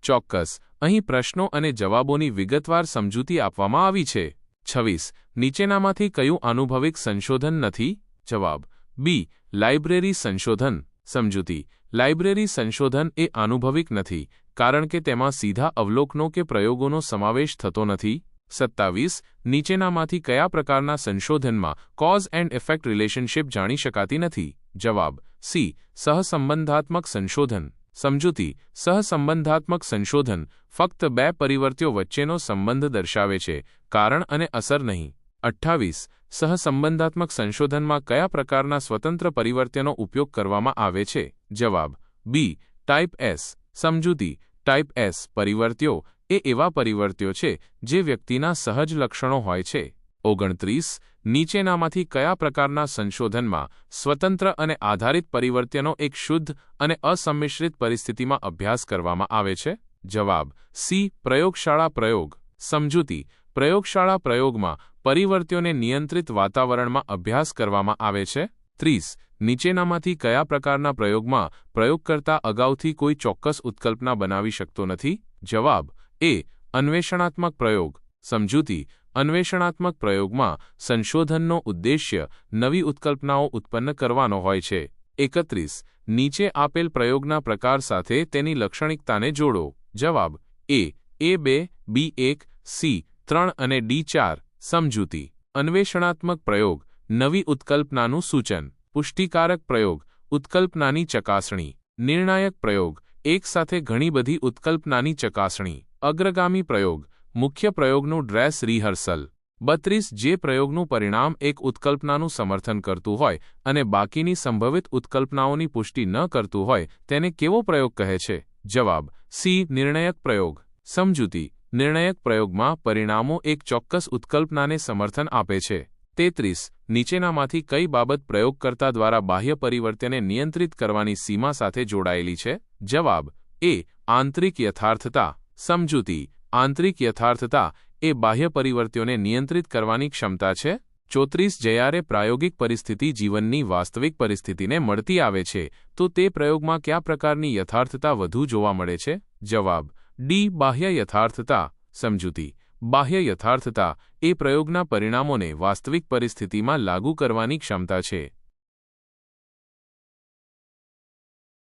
ચોક્કસ. અહીં પ્રશ્નો અને જવાબોની વિગતવાર સમજૂતી આપવામાં આવી છે. 26. નીચેનામાંથી કયું આનુભવિક સંશોધન નથી? જવાબ બી. લાઇબ્રેરી સંશોધન. સમજૂતી. લાઇબ્રેરી સંશોધન એ આનુભવિક નથી, કારણ કે તેમાં સીધા અવલોકનો કે પ્રયોગોનો સમાવેશ થતો નથી. 27. નીચેનામાંથી કયા પ્રકારના સંશોધનમાં કોઝ એન્ડ ઇફેક્ટ રિલેશનશિપ જાણી શકાતી નથી? જવાબ સી. સહસંબંધાત્મક સંશોધન. સમજૂતી. સહસંબંધાત્મક સંશોધન ફક્ત બે પરિવર્ત્યો વચ્ચેનો સંબંધ દર્શાવે છે, કારણ અને અસર નહીં. 28. સહસંબંધાત્મક સંશોધનમાં કયા પ્રકારના સ્વતંત્ર પરિવર્ત્યનો ઉપયોગ કરવામાં આવે છે? જવાબ બી. Type S. સમજૂતી. ટાઈપ એસ પરિવર્ત્યો એ એવા પરિવર્ત્યો છે જે વ્યક્તિના સહજ લક્ષણો હોય છે. 29. નીચેનામાંથી કયા પ્રકારના સંશોધનમાં સ્વતંત્ર અને આધારિત પરિવર્ત્યનો એક શુદ્ધ અને અસંમિશ્રિત પરિસ્થિતિમાં અભ્યાસ કરવામાં આવે છે? જવાબ સી. પ્રયોગશાળા પ્રયોગ. સમજૂતી. પ્રયોગશાળા પ્રયોગમાં પરિવર્ત્યોને નિયંત્રિત વાતાવરણમાં અભ્યાસ કરવામાં આવે છે. 30. નીચેનામાંથી કયા પ્રકારના પ્રયોગમાં પ્રયોગકર્તા અગાઉથી કોઈ ચોક્કસ ઉત્કલ્પના બનાવી શકતો નથી? જવાબ એ. અન્વેષણાત્મક પ્રયોગ. સમજૂતી. અન્વેષણાત્મક પ્રયોગમાં સંશોધનનો ઉદ્દેશ્ય નવી ઉત્કલ્પનાઓ ઉત્પન્ન કરવાનો હોય છે. 31. નીચે આપેલ પ્રયોગના પ્રકાર સાથે તેની લાક્ષણિકતાને જોડો. જવાબ એ. A2, B1, C3 અને D4. સમજૂતી. અન્વેષણાત્મક પ્રયોગ નવી ઉત્કલ્પનાનું સૂચન. પુષ્ટિકારક પ્રયોગ ઉત્કલ્પનાની ચકાસણી. નિર્ણાયક પ્રયોગ એક સાથે ઘણી બધી ઉત્કલ્પનાની ચકાસણી. અગ્રગામી પ્રયોગ મુખ્ય પ્રયોગનું ડ્રેસ રિહર્સલ. 32. જે પ્રયોગનું પરિણામ એક ઉત્કલ્પનાનું સમર્થન કરતું હોય અને બાકીની સંભવિત ઉત્કલ્પનાઓની પુષ્ટિ ન કરતું હોય તેને કેવો પ્રયોગ કહે છે? જવાબ સી. નિર્ણયક પ્રયોગ. સમજૂતી. નિર્ણયક પ્રયોગમાં પરિણામો એક ચોક્કસ ઉત્કલ્પનાને સમર્થન આપે છે. 33. નીચેનામાંથી કઈ બાબત પ્રયોગકર્તા દ્વારા બાહ્ય પરિવર્તનને નિયંત્રિત કરવાની સીમા સાથે જોડાયેલી છે? જવાબ એ. આંતરિક યથાર્થતા. સમજૂતી. આંતરિક યથાર્થતા એ બાહ્ય પરિવર્ત્યોને નિયંત્રિત કરવાની ક્ષમતા છે. 34. જ્યારે પ્રાયોગિક પરિસ્થિતિ જીવનની વાસ્તવિક પરિસ્થિતિને મળતી આવે છે તો તે પ્રયોગમાં કયા પ્રકારની યથાર્થતા વધુ જોવા મળે છે? જવાબ ડી. બાહ્ય યથાર્થતા. સમજૂતી. બાહ્ય યથાર્થતા એ પ્રયોગના પરિણામોને વાસ્તવિક પરિસ્થિતિમાં લાગુ કરવાની ક્ષમતા છે.